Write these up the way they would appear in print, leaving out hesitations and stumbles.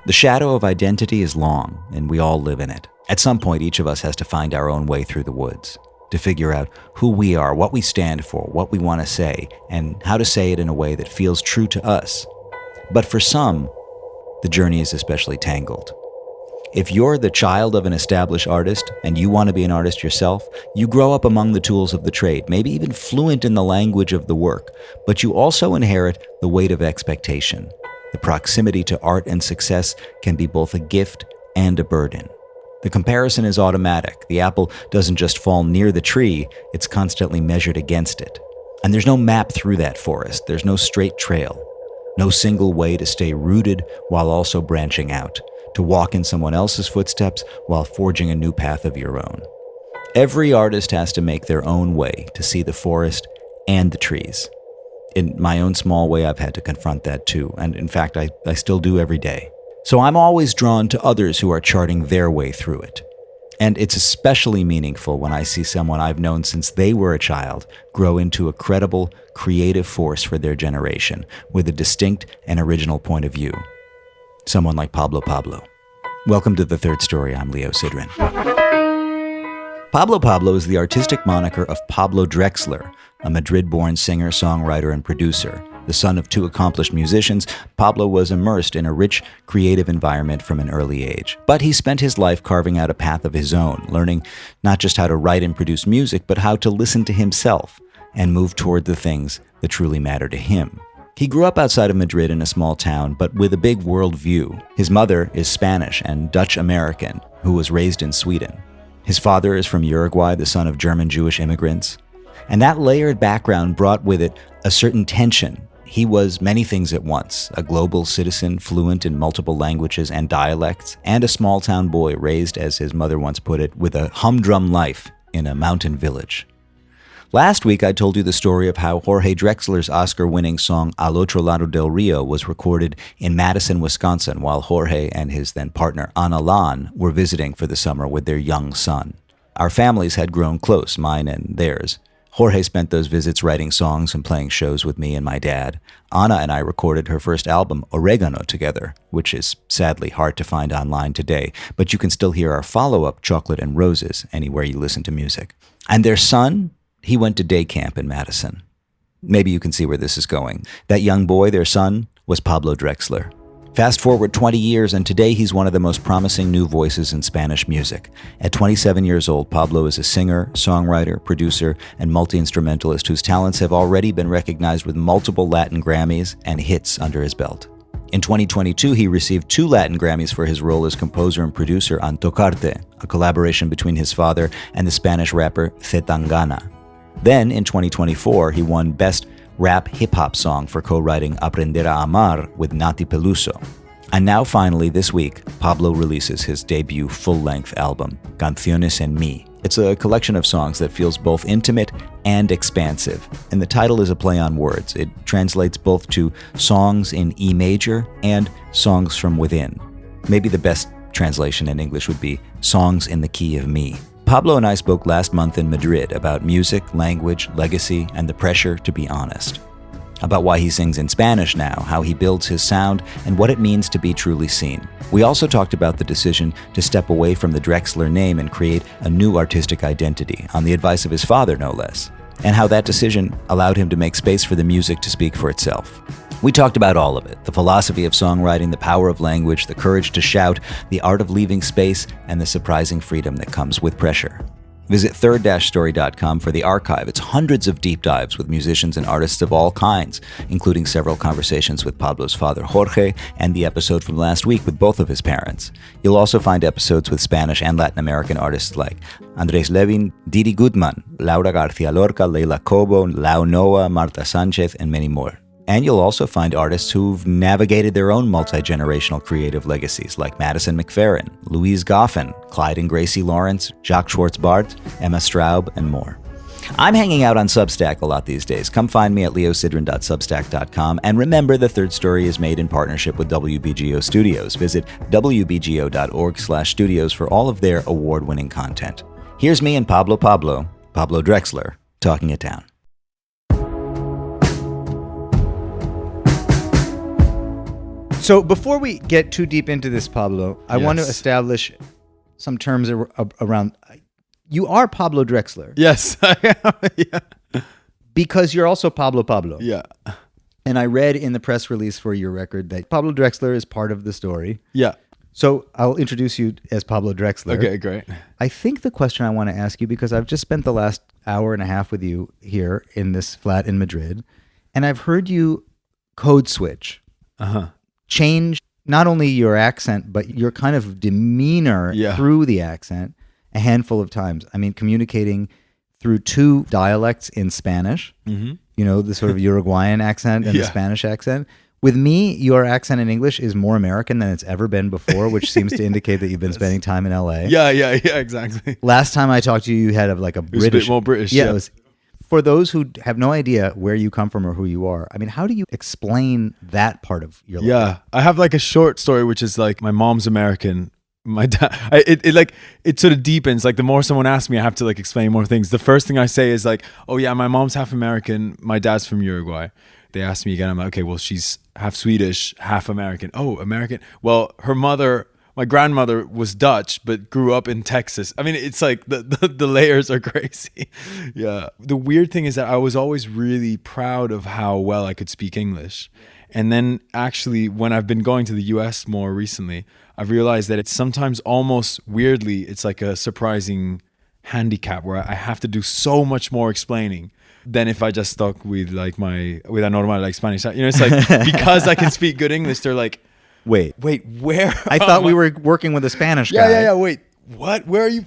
The shadow of identity is long, and we all live in it. At some point, each of us has to find our own way through the woods, to figure out who we are, what we stand for, what we want to say, and how to say it in a way that feels true to us. But for some, the journey is especially tangled. If you're the child of an established artist and you want to be an artist yourself, you grow up among the tools of the trade, maybe even fluent in the language of the work, but you also inherit the weight of expectation. The proximity to art and success can be both a gift and a burden. The comparison is automatic. The apple doesn't just fall near the tree, it's constantly measured against it. And there's no map through that forest. There's no straight trail. No single way to stay rooted while also branching out, to walk in someone else's footsteps while forging a new path of your own. Every artist has to make their own way to see the forest and the trees. In my own small way, I've had to confront that too, and in fact, I still do every day. So I'm always drawn to others who are charting their way through it. And it's especially meaningful when I see someone I've known since they were a child grow into a credible, creative force for their generation, with a distinct and original point of view. Someone like Pablo Pablo. Welcome to The Third Story. I'm Leo Sidran. Pablo Pablo is the artistic moniker of Pablo Drexler, a Madrid-born singer, songwriter, and producer. The son of two accomplished musicians, Pablo was immersed in a rich, creative environment from an early age. But he spent his life carving out a path of his own, learning not just how to write and produce music, but how to listen to himself and move toward the things that truly matter to him. He grew up outside of Madrid in a small town, but with a big worldview. His mother is Spanish and Dutch-American, who was raised in Sweden. His father is from Uruguay, the son of German Jewish immigrants. And that layered background brought with it a certain tension. He was many things at once, a global citizen fluent in multiple languages and dialects, and a small-town boy raised, as his mother once put it, with a humdrum life in a mountain village. Last week, I told you the story of how Jorge Drexler's Oscar-winning song Al Otro Lado del Rio was recorded in Madison, Wisconsin, while Jorge and his then partner Laan were visiting for the summer with their young son. Our families had grown close, mine and theirs. Jorge spent those visits writing songs and playing shows with me and my dad. Ana and I recorded her first album, Oregano, together, which is sadly hard to find online today, but you can still hear our follow-up, Chocolate and Roses, anywhere you listen to music. And their son, he went to day camp in Madison. Maybe you can see where this is going. That young boy, their son, was Pablo Drexler. Fast forward 20 years, and today he's one of the most promising new voices in Spanish music. At 27 years old, Pablo is a singer, songwriter, producer, and multi-instrumentalist whose talents have already been recognized with multiple Latin Grammys and hits under his belt. In 2022, he received 2 Latin Grammys for his role as composer and producer on Tocarte, a collaboration between his father and the Spanish rapper Tangana. Then, in 2024, he won Best Rap Hip-Hop Song for co-writing Aprender a Amar with Nati Peluso. And now finally this week, Pablo releases his debut full-length album, Canciones en mí. It's a collection of songs that feels both intimate and expansive, and the title is a play on words. It translates both to songs in E major and songs from within. Maybe the best translation in English would be songs in the key of me. Pablo and I spoke last month in Madrid about music, language, legacy, and the pressure to be honest. About why he sings in Spanish now, how he builds his sound, and what it means to be truly seen. We also talked about the decision to step away from the Drexler name and create a new artistic identity, on the advice of his father, no less, and how that decision allowed him to make space for the music to speak for itself. We talked about all of it, the philosophy of songwriting, the power of language, the courage to shout, the art of leaving space, and the surprising freedom that comes with pressure. Visit third-story.com for the archive. It's hundreds of deep dives with musicians and artists of all kinds, including several conversations with Pablo's father, Jorge, and the episode from last week with both of his parents. You'll also find episodes with Spanish and Latin American artists like Andrés Levin, Didi Gutman, Laura García Lorca, Leila Cobo, Lau Noah, Marta Sanchez, and many more. And you'll also find artists who've navigated their own multi-generational creative legacies, like Madison McFerrin, Louise Goffin, Clyde and Gracie Lawrence, Jacques Schwartz-Bart, Emma Straub, and more. I'm hanging out on Substack a lot these days. Come find me at leosidran.substack.com. And remember, The Third Story is made in partnership with WBGO Studios. Visit wbgo.org/studios for all of their award-winning content. Here's me and Pablo Drexler, talking it down. So before we get too deep into this, Pablo, I want to Yes. establish some terms around. You are Pablo Drexler Yes, I am. Yeah. because you're also Pablo Pablo. Yeah. And I read in the press release for your record that Pablo Drexler is part of the story. Yeah. So I'll introduce you as Pablo Drexler. Okay, great. I think the question I want to ask you, because I've just spent the last hour and a half with you here in this flat in Madrid, and I've heard you code switch, change not only your accent, but your kind of demeanor through the accent a handful of times. I mean, communicating through two dialects in Spanish, you know, the sort of Uruguayan accent and the Spanish accent. With me, your accent in English is more American than it's ever been before, which seems to indicate that you've been spending time in LA. Yeah, exactly. Last time I talked to you, you had like a British... It was a bit more British, Yeah. It was, for those who have no idea where you come from or who you are, I mean, how do you explain that part of your life? Yeah, I have like a short story, which is like my mom's American. My dad, it sort of deepens. Like the more someone asks me, I have to like explain more things. The first thing I say is like, oh yeah, my mom's half American. My dad's from Uruguay. They asked me again. I'm like, okay, well, she's half Swedish, half American. Oh, American. Well, her mother, my grandmother was Dutch, but grew up in Texas. I mean, it's like the layers are crazy. Yeah. The weird thing is that I was always really proud of how well I could speak English. And then actually, when I've been going to the US more recently, I've realized that it's sometimes almost weirdly, it's like a surprising handicap where I have to do so much more explaining than if I just stuck with like with a normal like Spanish. You know, it's like because I can speak good English, they're like, wait, where? I thought we were working with a Spanish guy. Yeah. Wait, what? Where are you?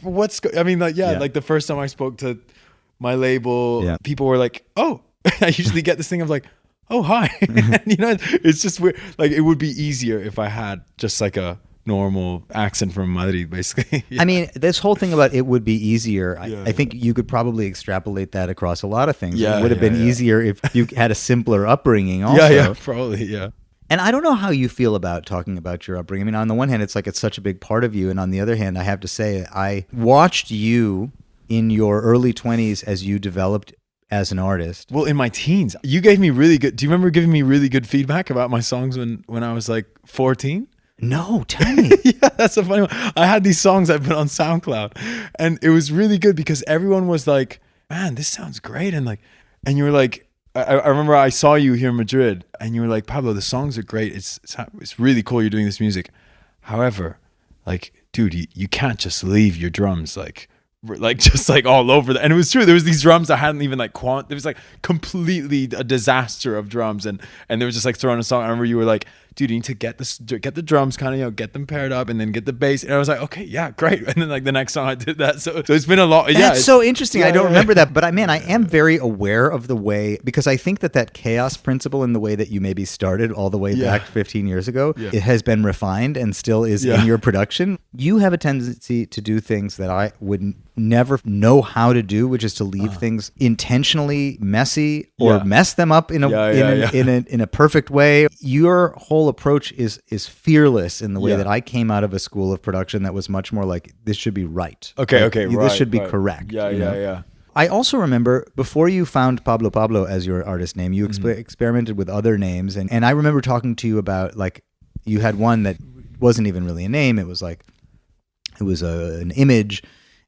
I mean, like, like the first time I spoke to my label, people were like, oh, I usually get this thing of like, oh, hi. And, you know, it's just weird. Like it would be easier if I had just like a normal accent from Madrid, basically. I mean, this whole thing about it would be easier, I think you could probably extrapolate that across a lot of things. It would have been easier if you had a simpler upbringing also. Yeah, probably, yeah. And I don't know how you feel about talking about your upbringing. I mean, on the one hand, it's like it's such a big part of you. And on the other hand, I have to say, I watched you in your early 20s as you developed as an artist. Well, in my teens, you gave me really good... Do you remember giving me really good feedback about my songs when I was like 14? No, tell me. Yeah, that's a funny one. I had these songs I put on SoundCloud, and it was really good because everyone was like, man, this sounds great. And you were like, I remember I saw you here in Madrid, and you were like, Pablo, the songs are great. It's really cool you're doing this music. However, like, dude, you can't just leave your drums just like all over and it was true. There was these drums that hadn't even like it was like completely a disaster of drums, and they were just like throwing a song. I remember you were like, dude, you need to get the drums kind of, you know, get them paired up and then get the bass. And I was like, okay, yeah, great. And then like the next song I did that. So it's been a lot. That's so interesting. I don't remember that, but I am very aware of the way, because I think that chaos principle in the way that you maybe started all the way back 15 years ago, it has been refined and still is in your production. You have a tendency to do things that I would never know how to do, which is to leave things intentionally messy or mess them up in a perfect way. Your whole approach is fearless in the way that I came out of a school of production that was much more like, this should be right. Okay, this should be correct. Yeah. I also remember before you found Pablo Pablo as your artist name, you experimented with other names, and I remember talking to you about, like, you had one that wasn't even really a name. It was like, it was an image.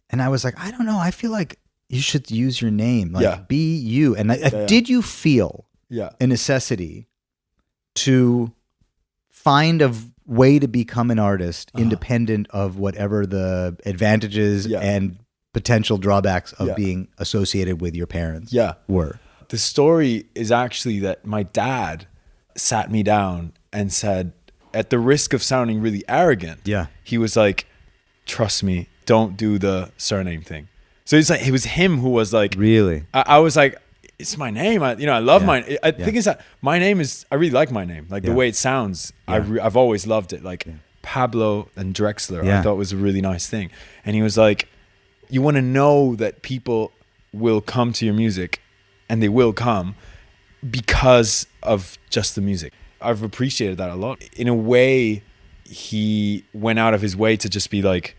And I was like, I don't know. I feel like you should use your name, like be you. And did you feel a necessity to find a way to become an artist independent of whatever the advantages and potential drawbacks of being associated with your parents were? The story is actually that my dad sat me down and said, at the risk of sounding really arrogant, he was like, trust me, don't do the surname thing. So it's like, it was him who was like, really? I was like, it's my name. I love mine. I think it's that my name is, I really like my name. Like the way it sounds, I've always loved it. Like Pablo and Drexler, I thought was a really nice thing. And he was like, you want to know that people will come to your music, and they will come because of just the music. I've appreciated that a lot. In a way, he went out of his way to just be like,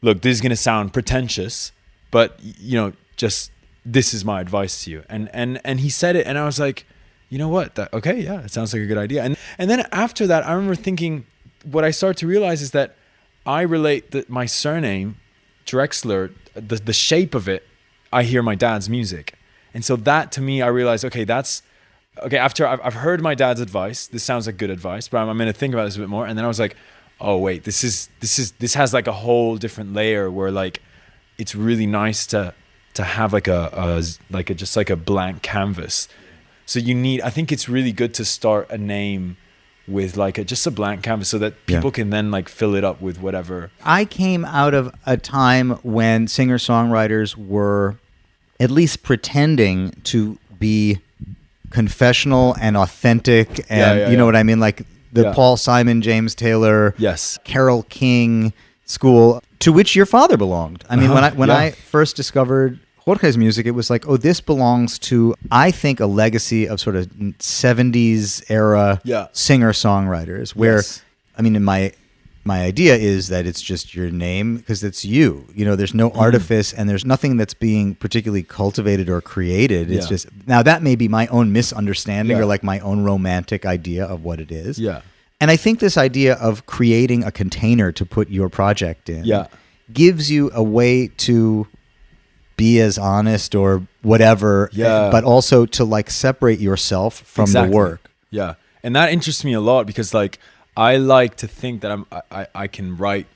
look, this is going to sound pretentious, but, you know, just this is my advice to you. And he said it, and I was like, you know what? Okay, yeah, it sounds like a good idea. And then after that, I remember thinking, what I started to realize is that I relate my surname, Drexler, the shape of it, I hear my dad's music. And so that to me, I realized, okay, after I've heard my dad's advice, this sounds like good advice, but I'm going to think about this a bit more. And then I was like, oh wait, this has like a whole different layer where like, it's really nice to have like just like a blank canvas. So I think it's really good to start a name with like just a blank canvas so that people can then like fill it up with whatever. I came out of a time when singer-songwriters were at least pretending to be confessional and authentic and you know what I mean? Like the Paul Simon, James Taylor, Carole King school to which your father belonged. I mean, when I first discovered Jorge's music, it was like, oh, this belongs to, I think, a legacy of sort of 70s era singer-songwriters where, I mean, my idea is that it's just your name because it's you. You know, there's no artifice and there's nothing that's being particularly cultivated or created. It's just, now that may be my own misunderstanding or like my own romantic idea of what it is. Yeah. And I think this idea of creating a container to put your project in gives you a way to be as honest or whatever, but also to like separate yourself from the work. Yeah. And that interests me a lot because like, I like to think that I can write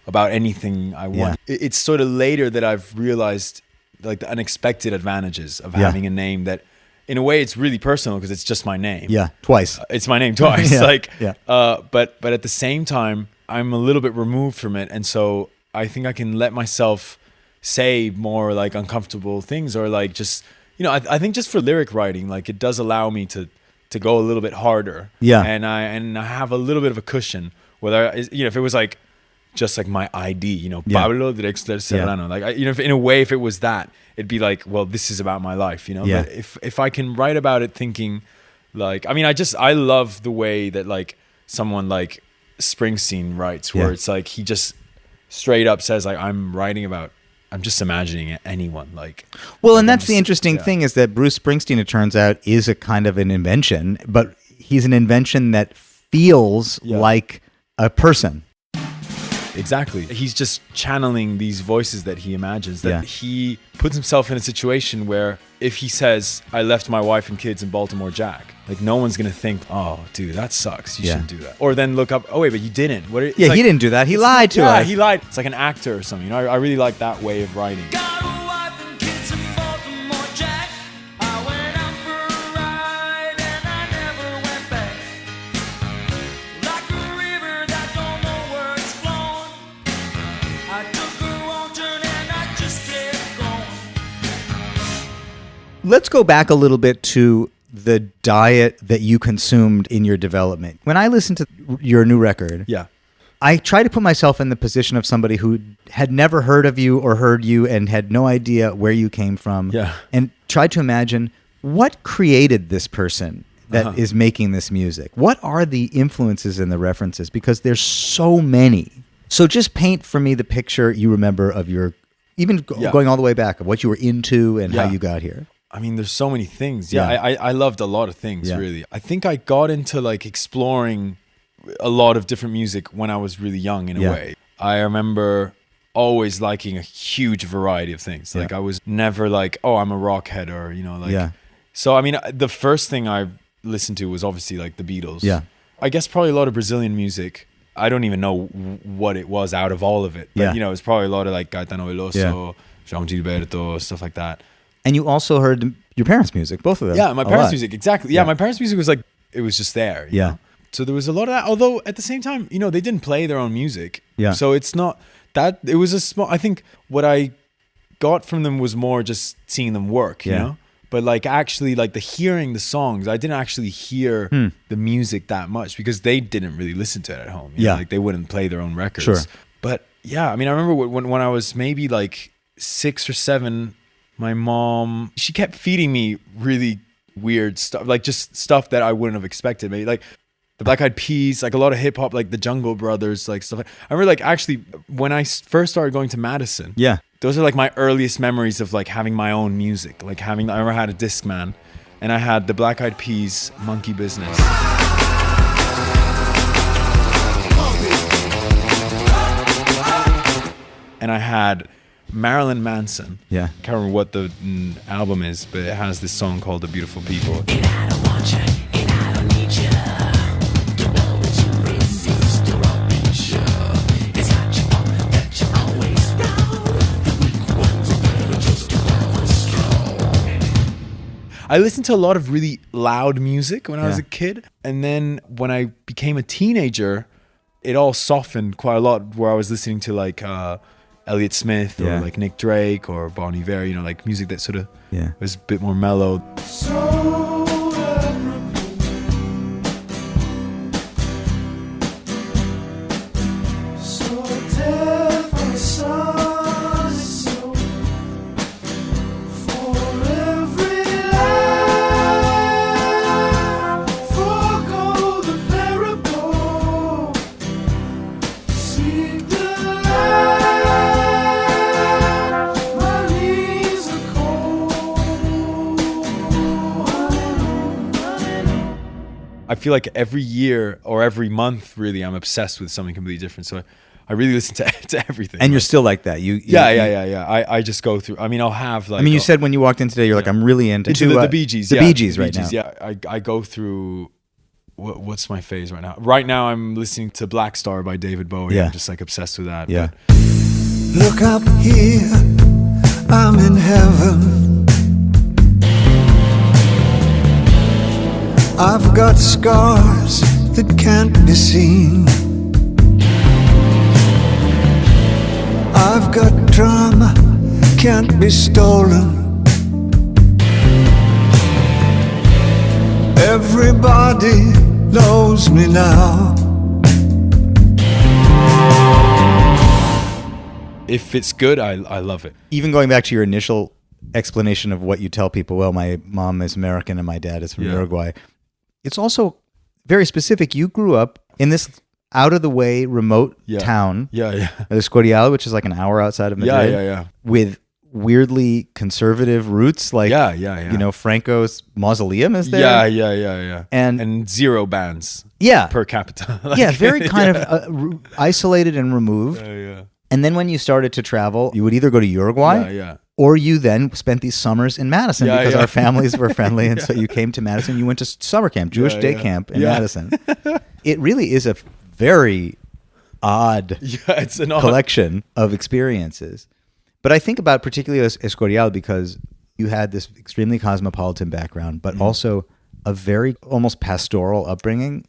about anything I want. It's sort of later that I've realized like the unexpected advantages of having a name that in a way it's really personal because it's just my name. Yeah. Twice. It's my name twice. But at the same time, I'm a little bit removed from it. And so I think I can let myself say more like uncomfortable things or like just, you know, I think just for lyric writing, like it does allow me to go a little bit harder. Yeah. And I have a little bit of a cushion whether, you know, if it was like, just like my ID, you know, Pablo Drexler Serrano, like, you know, if, in a way, if it was that, it'd be like, well, this is about my life, you know, but if I can write about it thinking like, I mean, I love the way that like someone like Springsteen writes where it's like, he just straight up says like, I'm just imagining anyone like. Well, like and that's the interesting thing is that Bruce Springsteen, it turns out, is a kind of an invention, but he's an invention that feels like a person. Exactly. He's just channeling these voices that he imagines, that he puts himself in a situation where if he says, I left my wife and kids in Baltimore Jack, like no one's going to think, oh, dude, that sucks. You shouldn't do that. Or then look up, oh, wait, but you didn't. He didn't do that. He lied to us. Yeah, he lied. It's like an actor or something. You know, I really like that way of writing. Let's go back a little bit to the diet that you consumed in your development. When I listened to your new record, I try to put myself in the position of somebody who had never heard of you or heard you and had no idea where you came from, and tried to imagine what created this person that is making this music. What are the influences and the references? Because there's so many. So just paint for me the picture you remember of your, even going all the way back, of what you were into and how you got here. I mean, there's so many things. I loved a lot of things, really. I think I got into like exploring a lot of different music when I was really young in a way. I remember always liking a huge variety of things. Like I was never like, oh, I'm a rock head or, you know, like. So, I mean, the first thing I listened to was obviously like the Beatles. Yeah. I guess probably a lot of Brazilian music. I don't even know what it was out of all of it. But, you know, it's probably a lot of like Caetano Veloso, João Gilberto, stuff like that. And you also heard your parents' music, both of them. Yeah, my parents' music, exactly. Yeah, my parents' music was like, it was just there. You know? So there was a lot of that. Although at the same time, you know, they didn't play their own music. Yeah. So it's not that, it was a small, I think what I got from them was more just seeing them work, you know? But like actually like hearing the songs, I didn't actually hear the music that much because they didn't really listen to it at home. You know? Like they wouldn't play their own records. Sure. But yeah, I mean, I remember when I was maybe like 6 or 7, my mom, she kept feeding me really weird stuff, like just stuff that I wouldn't have expected. Maybe like the Black Eyed Peas, like a lot of hip hop, like the Jungle Brothers, like stuff. I remember like actually when I first started going to Madison, those are like my earliest memories of like having my own music, like I remember I had a Discman and I had the Black Eyed Peas, Monkey Business. And I had Marilyn Manson. Yeah. I can't remember what the album is, but it has this song called The Beautiful People. I listened to a lot of really loud music when I was a kid. And then when I became a teenager, it all softened quite a lot, where I was listening to like Elliott Smith or like Nick Drake or Bon Iver, you know, like music that sort of was a bit more mellow. I feel like every year or every month, really, I'm obsessed with something completely different. So I really listen to everything. And you're still like that. I just go through. I mean, I'll have like. I mean, you said when you walked in today, you're like, I'm really into the Bee Gees. The Bee Gees right now. Yeah, I go through. What's my phase right now? Right now, I'm listening to Black Star by David Bowie. Yeah. I'm just like obsessed with that. Yeah. But. Look up here, I'm in heaven. I've got scars that can't be seen. I've got drama, can't be stolen. Everybody knows me now. If it's good, I love it. Even going back to your initial explanation of what you tell people, well, my mom is American and my dad is from Uruguay. It's also very specific. You grew up in this out-of-the-way remote town, Escorial, which is like an hour outside of Madrid, with weirdly conservative roots, like you know, Franco's mausoleum is there. Yeah. And zero bands per capita. Like, very kind of isolated and removed. And then when you started to travel, you would either go to Uruguay or you then spent these summers in Madison because our families were friendly. And so you came to Madison. You went to summer camp, Jewish day camp in Madison. It really is a very odd collection of experiences. But I think about particularly Escorial because you had this extremely cosmopolitan background, but also a very almost pastoral upbringing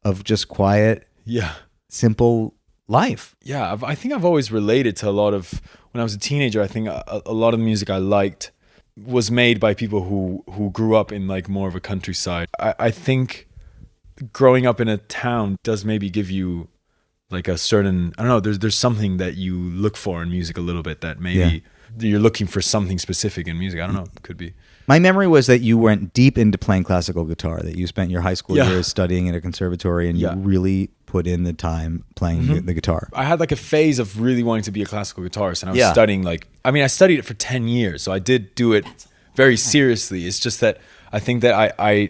of just quiet, simple life. Yeah, I think I've always related to a lot of, when I was a teenager, I think a lot of the music I liked was made by people who grew up in like more of a countryside. I think growing up in a town does maybe give you like a certain, I don't know, there's something that you look for in music a little bit that maybe you're looking for something specific in music. I don't know, it could be. My memory was that you went deep into playing classical guitar, that you spent your high school years studying in a conservatory and you really put in the time playing the guitar. I had like a phase of really wanting to be a classical guitarist, and I was studying I studied it for 10 years, so I did do it very seriously. It's just that I think that I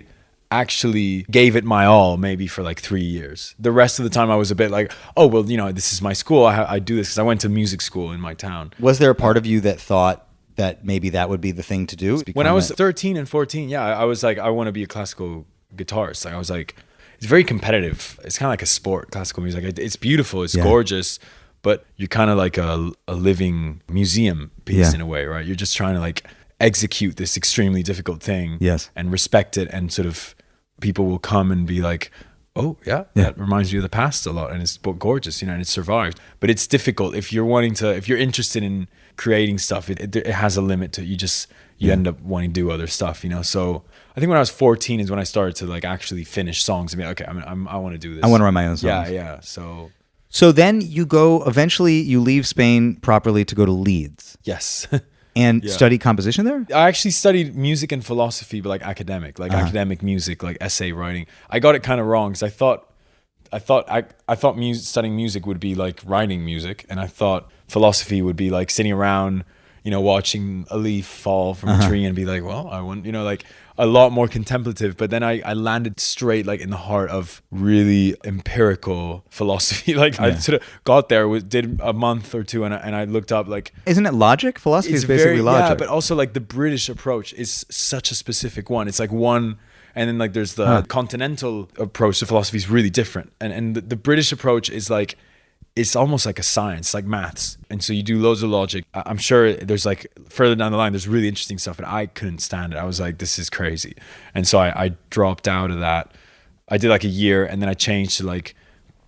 actually gave it my all maybe for like 3 years. The rest of the time I was a bit like, oh, well, you know, this is my school. I do this because I went to music school in my town. Was there a part of you that thought that maybe that would be the thing to do? When I was 13 and 14, I was like, I want to be a classical guitarist. Like I was like, it's very competitive. It's kind of like a sport, classical music. It's beautiful, it's gorgeous, but you're kind of like a living museum piece in a way, right? You're just trying to like execute this extremely difficult thing and respect it, and sort of people will come and be like, oh that reminds you of the past a lot, and it's gorgeous, you know, and it's survived. But it's difficult if you're interested in creating stuff. It has a limit to it. You end up wanting to do other stuff, you know. So I think when I was 14 is when I started to like actually finish songs and be like, okay, I want to do this. I want to write my own songs. Yeah. So then you go. Eventually, you leave Spain properly to go to Leeds. Yes. And study composition there? I actually studied music and philosophy, but like academic academic music, like essay writing. I got it kind of wrong because I thought studying music would be like writing music, and I thought philosophy would be like sitting around, watching a leaf fall from a tree and be like, well, I want, like a lot more contemplative. But then I landed straight like in the heart of really empirical philosophy. Like I sort of got there, did a month or two, and I looked up like, isn't it logic? Philosophy is basically logic. Yeah, but also like the British approach is such a specific one. It's like one. And then like there's the continental approach to philosophy is really different. And the British approach is like, it's almost like a science, like maths. And so you do loads of logic. I'm sure there's like further down the line, there's really interesting stuff, but I couldn't stand it. I was like, this is crazy. And so I dropped out of that. I did like a year, and then I changed to like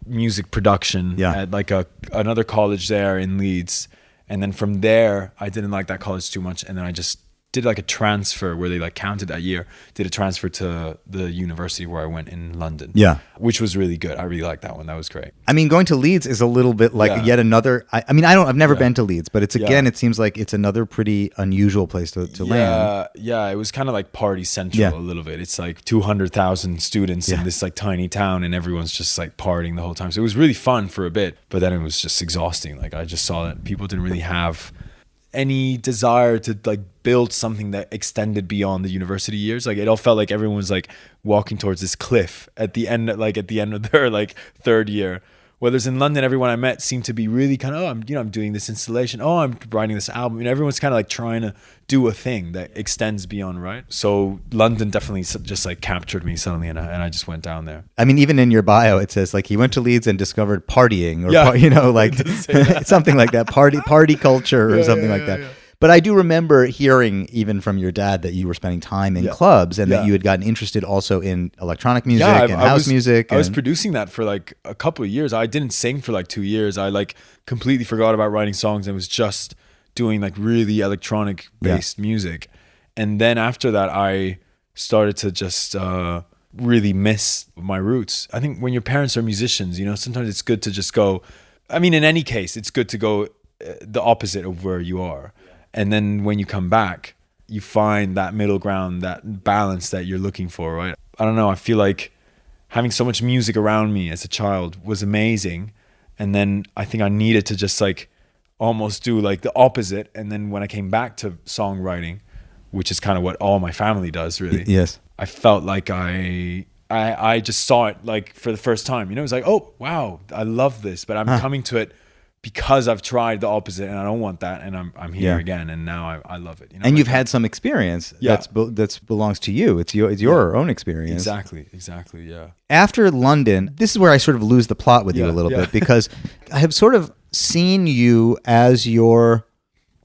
music production at like another college there in Leeds. And then from there, I didn't like that college too much. And then I just did like a transfer where they like counted that year, did a transfer to the university where I went in London. Yeah. Which was really good. I really liked that one. That was great. I mean, going to Leeds is a little bit like yet another, I've never been to Leeds, but it seems like it's another pretty unusual place to land. Yeah. It was kind of like party central a little bit. It's like 200,000 students in this like tiny town, and everyone's just like partying the whole time. So it was really fun for a bit, but then it was just exhausting. Like I just saw that people didn't really have any desire to like build something that extended beyond the university years. Like it all felt like everyone was like walking towards this cliff at the end of their like third year. Whereas in London, everyone I met seemed to be really kind of, I'm doing this installation. Oh, I'm writing this album. Everyone's kind of like trying to do a thing that extends beyond, right? So London definitely just like captured me suddenly, and I just went down there. I mean, even in your bio, it says like he went to Leeds and discovered partying, or like something like that, party culture or something like that. But I do remember hearing even from your dad that you were spending time in clubs, and that you had gotten interested also in electronic music and house music. I was producing that for like a couple of years. I didn't sing for like 2 years. I like completely forgot about writing songs and was just doing like really electronic based music. And then after that, I started to just really miss my roots. I think when your parents are musicians, sometimes it's good to just go, I mean, in any case, it's good to go the opposite of where you are. And then when you come back, you find that middle ground, that balance that you're looking for, right? I don't know. I feel like having so much music around me as a child was amazing. And then I think I needed to just like almost do like the opposite. And then when I came back to songwriting, which is kind of what all my family does really. Yes. I felt like I just saw it like for the first time. It was like, oh, wow, I love this. But I'm coming to it because I've tried the opposite, and I don't want that, and I'm here again, and now I love it. And you've had some experience that belongs to you. It's your own experience. Exactly. Yeah. After London, this is where I sort of lose the plot with you a little bit, because I have sort of seen you as you're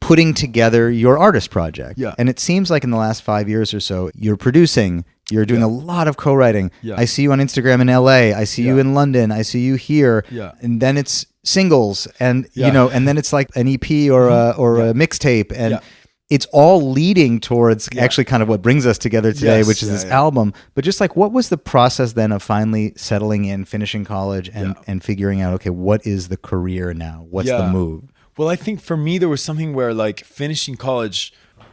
putting together your artist project. Yeah. And it seems like in the last 5 years or so, you're producing. You're doing a lot of co-writing. Yeah. I see you on Instagram in LA. I see you in London. I see you here. Yeah. And then it's singles, and and then it's like an EP or a mixtape, and it's all leading towards actually kind of what brings us together today, which is this album. But just like, what was the process then of finally settling in, finishing college, and figuring out, okay, what is the career now? What's the move? Well, I think for me, there was something where like finishing college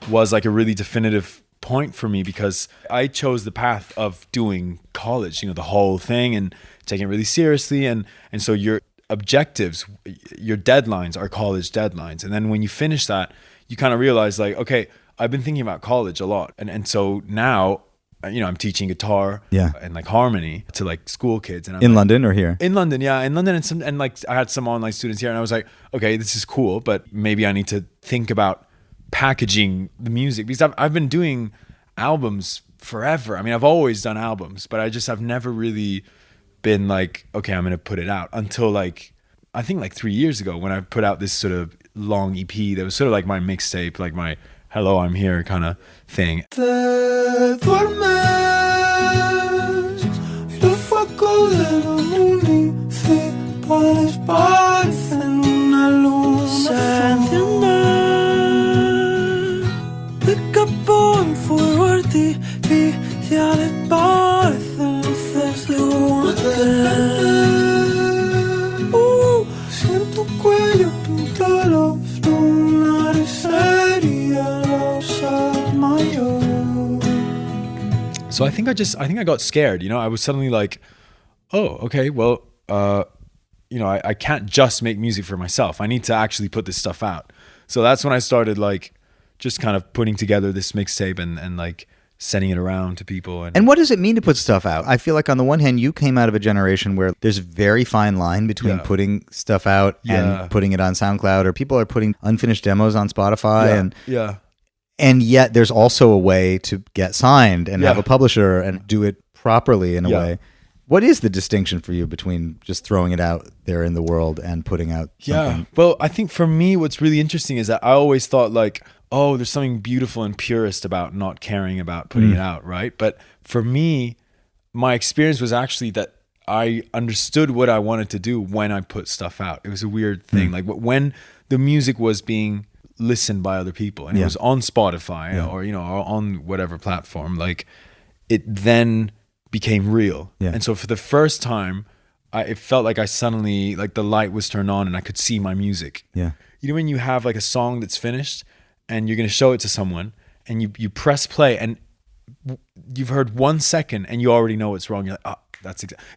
was like a really definitive point for me, because I chose the path of doing college, the whole thing, and taking it really seriously. And so your objectives, your deadlines are college deadlines. And then when you finish that, you kind of realize like, okay, I've been thinking about college a lot. And so now, I'm teaching guitar and like harmony to like school kids. And I'm in London or here? In London, yeah. In London, and like I had some online students here, and I was like, okay, this is cool, but maybe I need to think about packaging the music, because I've been doing albums forever. I mean, I've always done albums, but I've never really been like, okay, I'm gonna put it out, until like I think like 3 years ago, when I put out this sort of long EP that was sort of like my mixtape, like my hello, I'm here kind of thing. So I think I got scared, I was suddenly like, oh, okay, well, I can't just make music for myself. I need to actually put this stuff out. So that's when I started like just kind of putting together this mixtape and like sending it around to people. And what does it mean to put stuff out? I feel like on the one hand, you came out of a generation where there's a very fine line between putting stuff out and putting it on SoundCloud, or people are putting unfinished demos on Spotify. And yet there's also a way to get signed and have a publisher and do it properly in a way. What is the distinction for you between just throwing it out there in the world and putting out something? Well, I think for me, what's really interesting is that I always thought like, oh, there's something beautiful and purist about not caring about putting it out, right? But for me, my experience was actually that I understood what I wanted to do when I put stuff out. It was a weird thing. Like when the music was being listened by other people and it was on Spotify or, or on whatever platform, like it then became real. And so for the first time, it felt like I suddenly, like the light was turned on and I could see my music. You know, when you have like a song that's finished and you're going to show it to someone and you press play and you've heard 1 second and you already know what's wrong. You're like,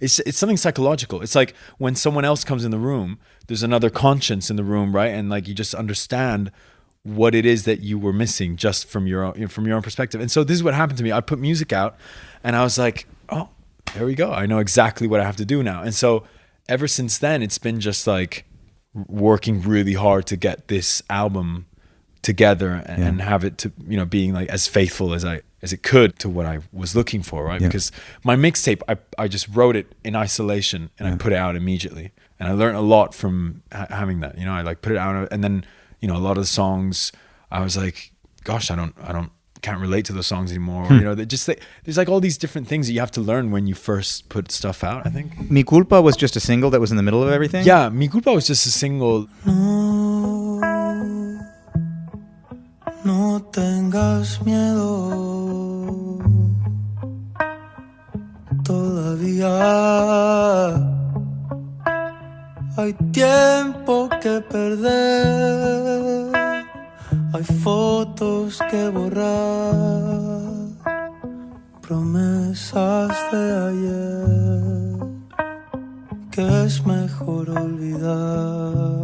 it's something psychological. It's like when someone else comes in the room, there's another conscience in the room, right? And like you just understand what it is that you were missing just from your own perspective. And so this is what happened to me. I put music out and I was like, oh, there we go. I know exactly what I have to do now. And so ever since then, it's been just like working really hard to get this album together and have it to, being like as faithful as it could to what I was looking for, right? Because my mixtape, I just wrote it in isolation and I put it out immediately. And I learned a lot from having that, I like put it out and then, a lot of the songs I was like, gosh, can't relate to those songs anymore. There's like all these different things that you have to learn when you first put stuff out, I think. Mi Culpa was just a single that was in the middle of everything? Yeah, Mi Culpa was just a single. No tengas miedo, todavía hay tiempo que perder, hay fotos que borrar, promesas de ayer que es mejor olvidar.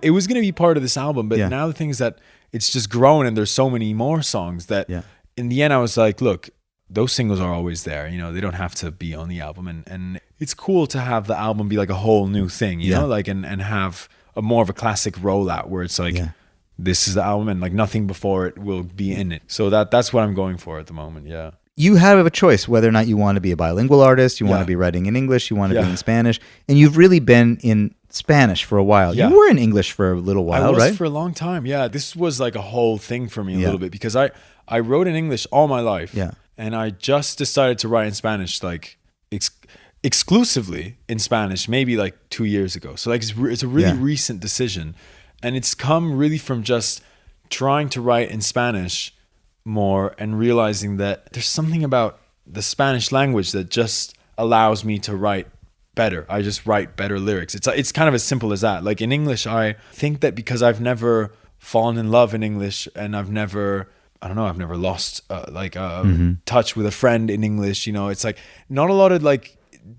It was going to be part of this album, but now the thing is that it's just grown and there's so many more songs that in the end I was like, look, those singles are always there. They don't have to be on the album. And it's cool to have the album be like a whole new thing, you know, like, and have a more of a classic rollout where it's like, this is the album and like nothing before it will be in it. So that's what I'm going for at the moment. Yeah. You have a choice whether or not you want to be a bilingual artist, you want to be writing in English, you want to be in Spanish, and you've really been in Spanish for a while. You were in English for a little while, right? I was for a long time. Yeah, this was like a whole thing for me a little bit because I wrote in English all my life. Yeah. And I just decided to write in Spanish like exclusively in Spanish maybe like 2 years ago. So like it's a really recent decision. And it's come really from just trying to write in Spanish more and realizing that there's something about the Spanish language that just allows me to write better. I just write better lyrics. It's kind of as simple as that. Like in English, I think that because I've never fallen in love in English and I've never lost touch with a friend in English. It's like not a lot of like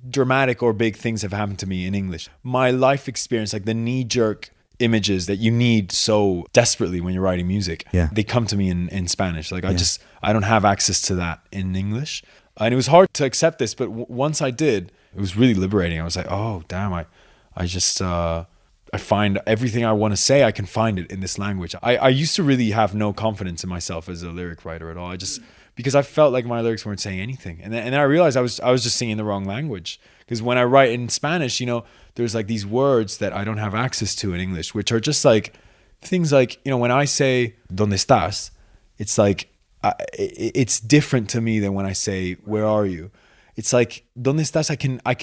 dramatic or big things have happened to me in English. My life experience, like the knee-jerk images that you need so desperately when you're writing music, they come to me in Spanish. Like I don't have access to that in English. And it was hard to accept this, but once I did, it was really liberating. I was like, oh, damn, I find everything I want to say, I can find it in this language. I used to really have no confidence in myself as a lyric writer at all. Because I felt like my lyrics weren't saying anything. And then I realized I was just singing the wrong language. Because when I write in Spanish, there's like these words that I don't have access to in English, which are just like things like, when I say, ¿Dónde estás? It's like, it's different to me than when I say, where are you? It's like, ¿Dónde estás? I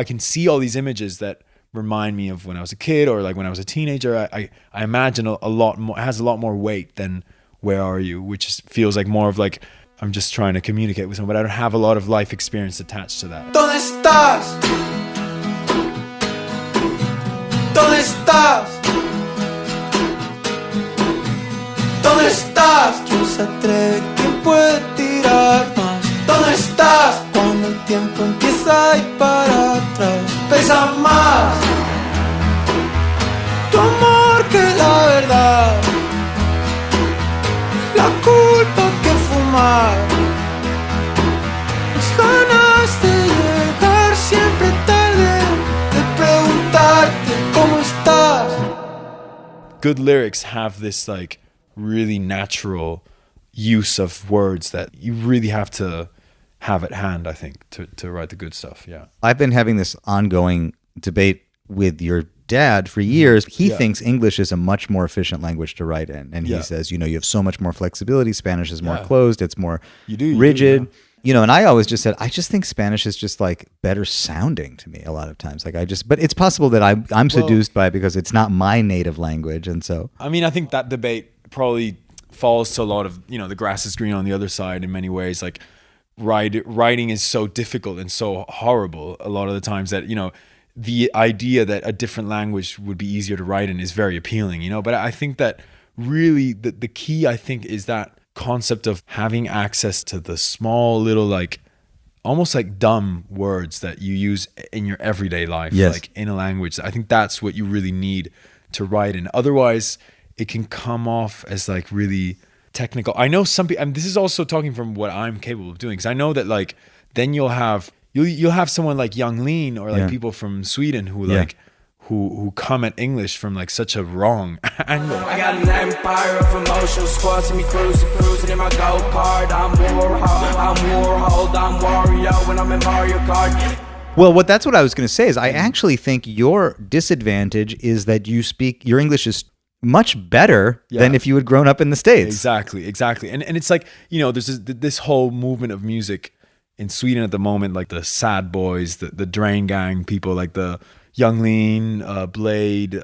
can see all these images that remind me of when I was a kid or like when I was a teenager. I imagine a lot more, it has a lot more weight than where are you, which feels like more of like, I'm just trying to communicate with someone, but I don't have a lot of life experience attached to that. ¿Dónde estás? ¿Dónde estás? ¿Dónde estás? ¿Quién se atreve? ¿Quién puede tirar más? ¿Dónde estás? Cuando el tiempo empieza a ir para atrás. good lyrics have this like really natural use of words that you really have to have at hand, I think, to write the good stuff. Yeah. I've been having this ongoing debate with your dad for years. He thinks English is a much more efficient language to write in. And he says, you have so much more flexibility. Spanish is more closed. It's more rigid. And I always just said, I just think Spanish is just like better sounding to me a lot of times. But it's possible that I'm seduced by it because it's not my native language. And so, I mean, I think that debate probably falls to a lot of, the grass is green on the other side in many ways. Like writing is so difficult and so horrible a lot of the times that, the idea that a different language would be easier to write in is very appealing, but I think that really the key, I think, is that concept of having access to the small little, like almost like dumb words that you use in your everyday life, like in a language. I think that's what you really need to write in. Otherwise it can come off as like really technical. I know some people, and this is also talking from what I'm capable of doing, because I know that like then you'll have someone like young Laan or like people from Sweden who like who come at English from like such a wrong angle. I got an empire of emotional squads and me cruising in my go-kart. I'm Warhol, I'm Wario when I'm in Mario Kart. Well, that's what I was going to say is I actually think your disadvantage is that your English is much better than if you had grown up in the States. Exactly. And it's like, there's this whole movement of music in Sweden at the moment, like the Sad Boys, the Drain Gang people, like the Young Laan, Blade,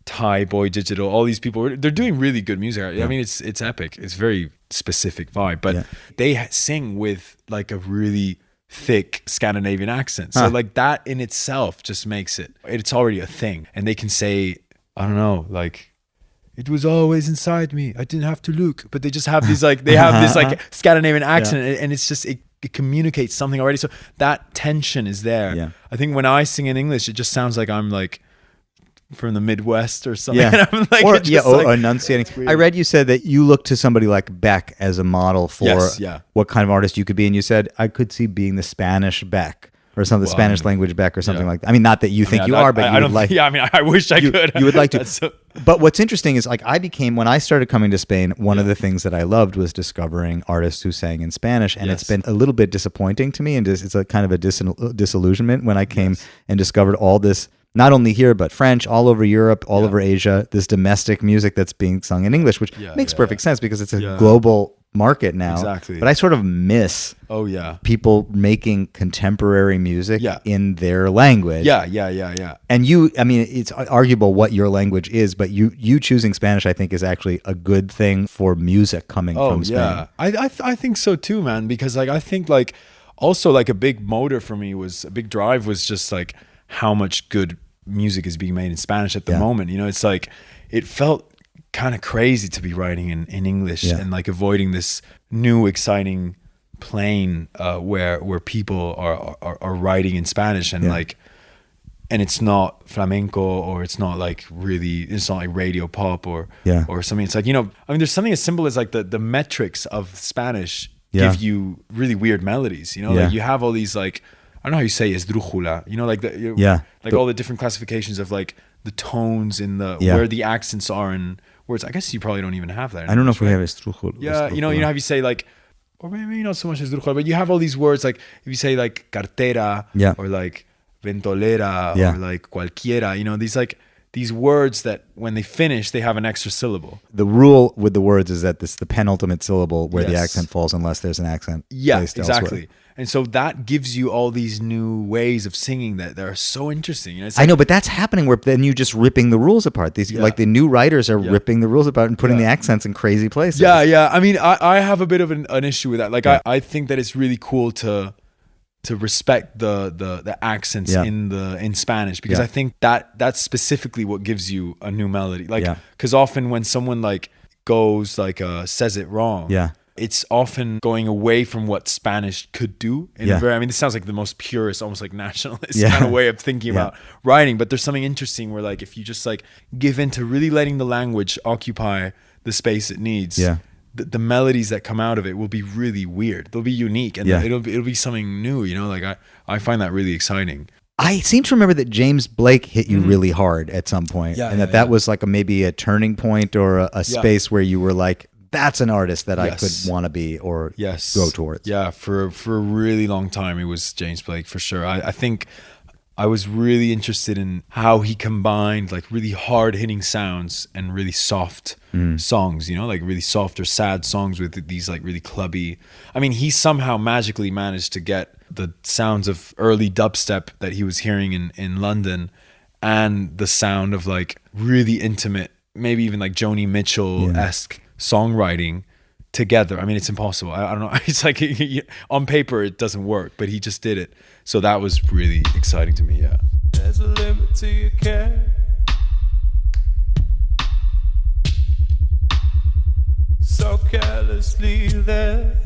Thai Boy Digital, all these people, they're doing really good music. I mean, it's epic. It's very specific vibe, but they sing with like a really thick Scandinavian accent. So like that in itself just makes it's already a thing. And they can say, I don't know, like, it was always inside me. I didn't have to look. But they just have these like, Scandinavian accent and it's just, it communicates something already. So that tension is there. Yeah. I think when I sing in English, it just sounds like I'm like from the Midwest or something. Yeah. I'm like, enunciating. I read you said that you look to somebody like Beck as a model for what kind of artist you could be. And you said, I could see being the Spanish Beck. Or something, Spanish language Beck or something like that. I mean, not that you think you are, but you would like. Yeah, I mean, I wish I could. You would like to. But what's interesting is like when I started coming to Spain, one of the things that I loved was discovering artists who sang in Spanish. And it's been a little bit disappointing to me. And it's a kind of a disillusionment when I came and discovered all this, not only here, but French, all over Europe, all over Asia, this domestic music that's being sung in English, which makes perfect sense because it's a global market now. Exactly. But I sort of miss people making contemporary music in their language. Yeah. And it's arguable what your language is, but you choosing Spanish, I think, is actually a good thing for music coming from Spain. Yeah. I think so too, man, because like I think like also like a big drive was just like how much good music is being made in Spanish at the moment. It's like it felt kind of crazy to be writing in English and like avoiding this new exciting plane where people are writing in Spanish and like, and it's not flamenco or it's not like radio pop or something. It's like, I mean, there's something as simple as like the metrics of Spanish give you really weird melodies, like you have all these like, I don't know how you say esdrújula, like all the different classifications of like the tones in where the accents are in words. I guess you probably don't even have that. I don't know if we have esdrújula. Yeah, you know how you say like, or maybe not so much esdrújula, but you have all these words like if you say like cartera or like ventolera or like cualquiera, these words that when they finish, they have an extra syllable. The rule with the words is that this is the penultimate syllable where the accent falls unless there's an accent placed elsewhere. Exactly. And so that gives you all these new ways of singing that are so interesting. I know, but that's happening where then you're just ripping the rules apart. These like the new writers are ripping the rules apart and putting the accents in crazy places. Yeah. I mean, I have a bit of an issue with that. Like, I think that it's really cool to respect the accents in Spanish because I think that's specifically what gives you a new melody. Like, because often when someone like goes like says it wrong. It's often going away from what Spanish could do. I mean, this sounds like the most purist, almost like nationalist kind of way of thinking about writing. But there's something interesting where like if you just like give in to really letting the language occupy the space it needs, the melodies that come out of it will be really weird. They'll be unique and it'll be something new. Like I find that really exciting. I seem to remember that James Blake hit you really hard at some point, and that was like maybe a turning point or a space where you were like, that's an artist that I could want to be or go towards. Yeah, for a really long time, it was James Blake for sure. I think I was really interested in how he combined like really hard hitting sounds and really soft songs, you know, like really soft or sad songs with these like really clubby. I mean, he somehow magically managed to get the sounds of early dubstep that he was hearing in London and the sound of like really intimate, maybe even like Joni Mitchell-esque songwriting together. I mean, it's impossible. I don't know. It's like on paper it doesn't work, but he just did it. So that was really exciting to me. Yeah. There's a limit to your care. So carelessly there.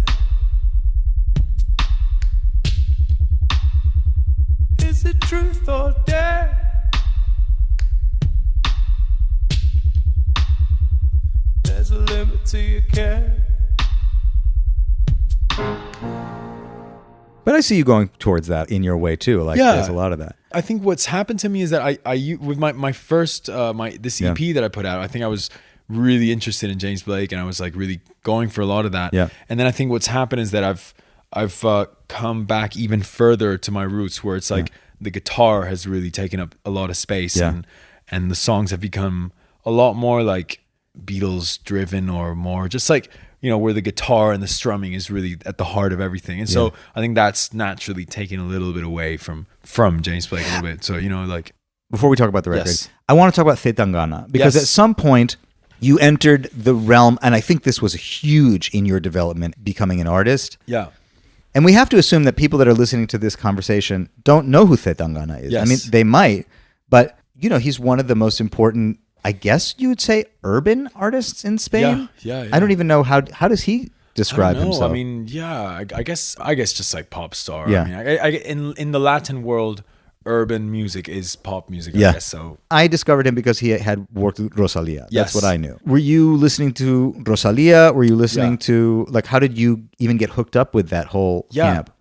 Is it truth or dare? There's a limit to your care. But I see you going towards that in your way too. Like there's a lot of that. I think what's happened to me is that I with my first this EP that I put out, I think I was really interested in James Blake and I was like really going for a lot of that. Yeah. And then I think what's happened is that I've come back even further to my roots where it's like the guitar has really taken up a lot of space and the songs have become a lot more like Beatles driven or more just like, you know, where the guitar and the strumming is really at the heart of everything. And so I think that's naturally taken a little bit away from James Blake a little bit. So, you know, like... Before we talk about the record, I want to talk about Tangana because at some point you entered the realm, and I think this was huge in your development, becoming an artist. Yeah. And we have to assume that people that are listening to this conversation don't know who Tangana is. Yes. I mean, they might, but, you know, he's one of the most important, I guess you would say, urban artists in Spain. Yeah. I don't even know how does he describe himself. I mean, I guess just like pop star. Yeah. I mean, in the Latin world, urban music is pop music. I guess so. I discovered him because he had worked with Rosalía. Yes. That's what I knew. Were you listening to Rosalía? Were you listening to like? How did you even get hooked up with that whole camp?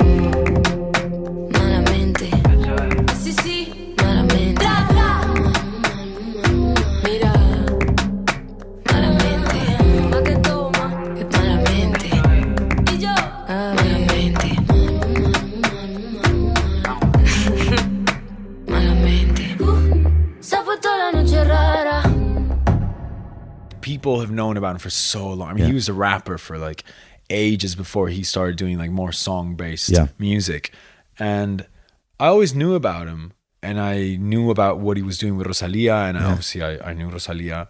People have known about him for so long. I mean, he was a rapper for like ages before he started doing like more song-based music. And I always knew about him. And I knew about what he was doing with Rosalía. And obviously I knew Rosalía.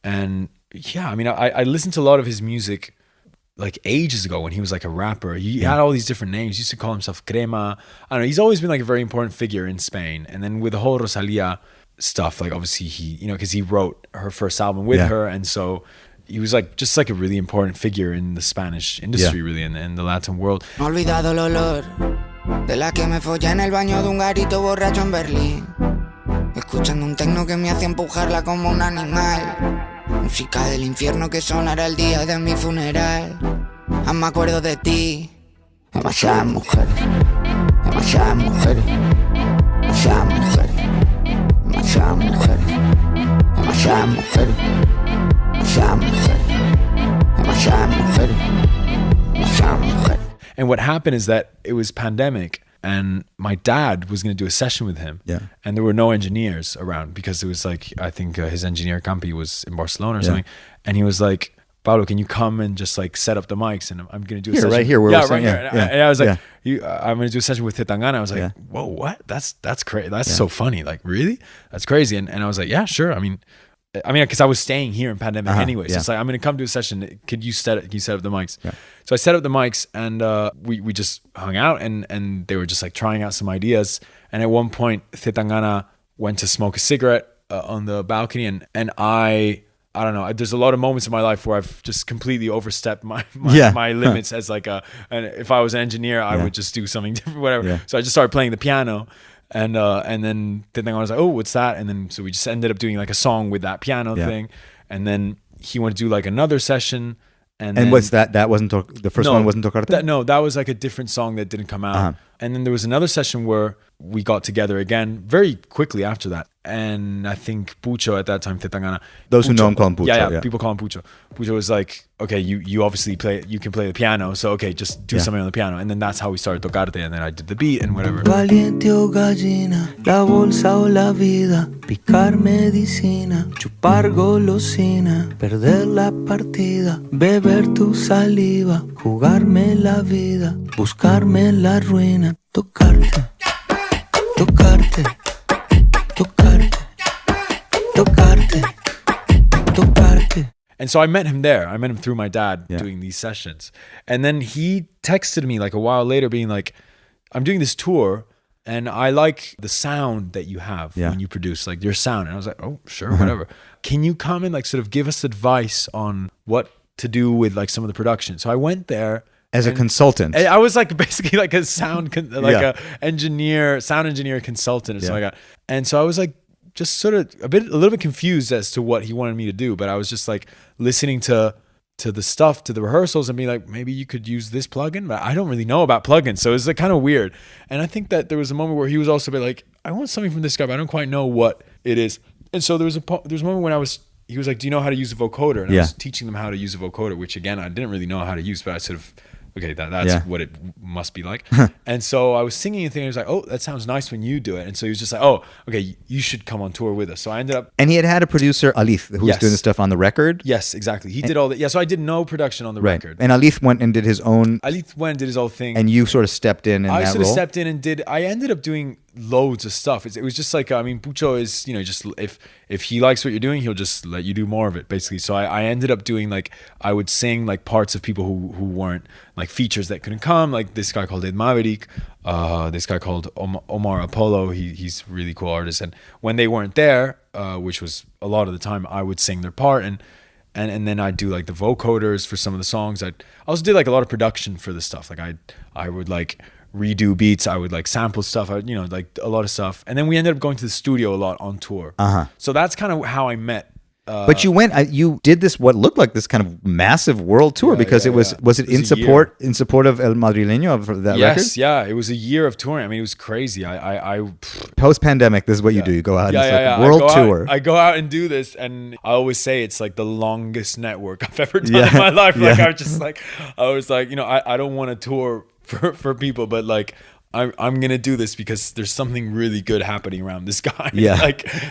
And I mean, I listened to a lot of his music like ages ago when he was like a rapper. He had all these different names. He used to call himself Crema. I don't know. He's always been like a very important figure in Spain. And then with the whole Rosalía stuff, like obviously he, you know, because he wrote her first album with her, and so he was like just like a really important figure in the Spanish industry, really, in the Latin world. No he olvidado el olor de la que me follé en el baño de un garito borracho en Berlín, escuchando un tecno que me hacía empujarla como un animal, música del infierno que sonará el día de mi funeral. Aún me acuerdo de ti, demasiadas mujeres, demasiadas mujeres, demasiadas mujeres. Demasiadas mujeres, demasiadas mujeres, demasiadas mujeres, demasiadas mujeres, demasiadas mujeres. And what happened is that it was pandemic and my dad was going to do a session with him. Yeah. And there were no engineers around because it was like, I think his engineer company was in Barcelona or something. And he was like, Pablo, can you come and just like set up the mics and I'm going to do a session. Right here. Where we're saying, here. And I was like, I'm going to do a session with Tangana. I was like, whoa, what? That's crazy. That's so funny. Like, really? That's crazy. And I was like, yeah, sure. I mean, because I was staying here in pandemic anyway. So it's like, I'm going to come to a session. Can you set up the mics? Yeah. So I set up the mics and we just hung out and they were just like trying out some ideas. And at one point, Tangana went to smoke a cigarette on the balcony and I don't know. There's a lot of moments in my life where I've just completely overstepped my limits as like and if I was an engineer, I would just do something different, whatever. Yeah. So I just started playing the piano and then I was like, oh, what's that? And then, so we just ended up doing like a song with that piano thing. And then he wanted to do like another session. And then, what's that? That wasn't, the first one wasn't Tocarte? That was like a different song that didn't come out. And then there was another session where we got together again very quickly after that. And I think Pucho at that time, Tangana. Those who know him call him Pucho. Yeah, people call him Pucho. Pucho was like, okay, you obviously you can play the piano, so okay, just do something on the piano. And then that's how we started Tocarte, and then I did the beat and whatever. Valiente o gallina, la bolsa o la vida, picar medicina, chupar golosina, perder la partida, beber tu saliva, jugarme la vida, buscarme la ruina, tocarte, tocarte. Tocarte, tocarte, tocarte. And so I met him there. I met him through my dad doing these sessions. And then he texted me like a while later being like, I'm doing this tour and I like the sound that you have when you produce, like your sound. And I was like, oh, sure, whatever. Can you come and like sort of give us advice on what to do with like some of the production? So I went there. As a consultant. I was like basically like a sound sound engineer consultant or something like that. And so I was like just sort of a little bit confused as to what he wanted me to do, but I was just like listening to the stuff, to the rehearsals, and being like, maybe you could use this plugin, but I don't really know about plugins, so it was like kind of weird. And I think that there was a moment where he was also a bit like, I want something from this guy, but I don't quite know what it is. And so there was a moment when he was like, do you know how to use a vocoder? And I was teaching them how to use a vocoder, which again I didn't really know how to use, but I sort of, okay, that's what it must be like. And so I was singing a thing, and he was like, oh, that sounds nice when you do it. And so he was just like, oh, okay, you should come on tour with us. So I ended up... And he had a producer, Alith, who was doing the stuff on the record? Yes, exactly. He did all that. Yeah, so I did no production on the record. And Alith went and did his own... Alith went and did his own thing. And you sort of stepped in that role? I sort of stepped in and I ended up doing loads of stuff. It was just like, I mean, Pucho is, just if he likes what you're doing, he'll just let you do more of it, basically. So I ended up doing like, I would sing like parts of people who weren't like features that couldn't come, like this guy called Ed Maverick, this guy called Omar Apollo. He's a really cool artist. And when they weren't there, which was a lot of the time, I would sing their part and then I'd do like the vocoders for some of the songs. I also did like a lot of production for the stuff. Like I would like redo beats, I would like sample stuff, like a lot of stuff. And then we ended up going to the studio a lot on tour. So that's kind of how I met. But you did this, what looked like this kind of massive world tour, because it was it in support of El Madrileño, of that record? Yes, yeah, it was a year of touring. I mean, it was crazy. Post-pandemic, this is what you do. You go out and world tour. I go out and do this, and I always say it's like the longest network I've ever done in my life. Like I was like, I don't want to tour for people, but like I'm gonna do this because there's something really good happening around this guy.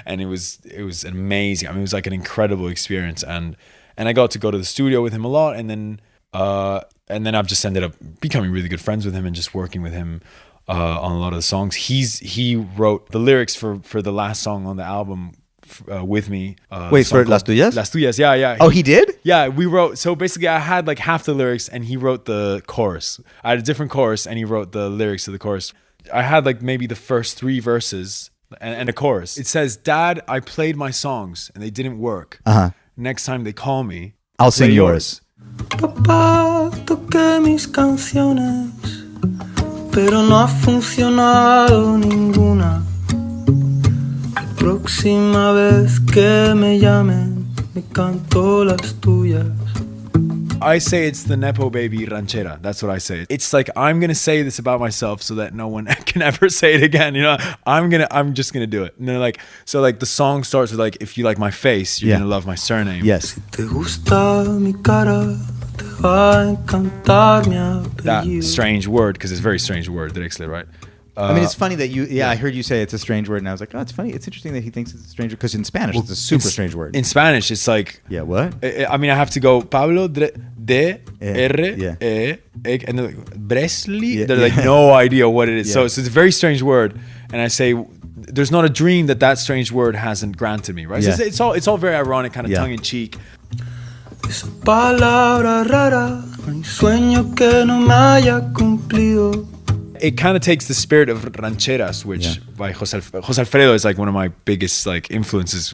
And it was amazing. I mean, it was like an incredible experience, and I got to go to the studio with him a lot, and then I've just ended up becoming really good friends with him and just working with him on a lot of the songs. He wrote the lyrics for the last song on the album with me. Wait, for Las Tuyas? Las Tuyas, yeah. Oh, he did? Yeah, we wrote, so basically I had like half the lyrics and he wrote the chorus. I had a different chorus and he wrote the lyrics to the chorus. I had like maybe the first 3 verses and a chorus. It says, Dad, I played my songs and they didn't work. Next time they call me, I'll sing yours. Papá, toqué mis canciones, pero no ha funcionado ninguna. Próxima vez que me llamen, me canto las tuyas. I say it's the Nepo Baby ranchera. That's what I say. It's like, I'm going to say this about myself so that no one can ever say it again. I'm just going to do it. And they're like, so like the song starts with like, if you like my face, you're going to love my surname. Yes. Si te gusta mi cara, te va a encantar mi apellido. That strange word, because it's a very strange word, Drexler, right? I mean, it's funny that I heard you say it's a strange word, and I was like, oh, it's funny. It's interesting that he thinks it's a strange word, because in Spanish, it's a super strange word. In Spanish, it's like... Yeah, what? I mean, I have to go, Pablo Drexler, and they're like, Drexler? They're like, no idea what it is. Yeah. So it's a very strange word, and I say, there's not a dream that strange word hasn't granted me, right? Yeah. So it's all very ironic, kind of tongue-in-cheek. Esa palabra rara, un sueño que no me haya cumplido. It kind of takes the spirit of rancheras, which by Jose Alfredo is like one of my biggest like influences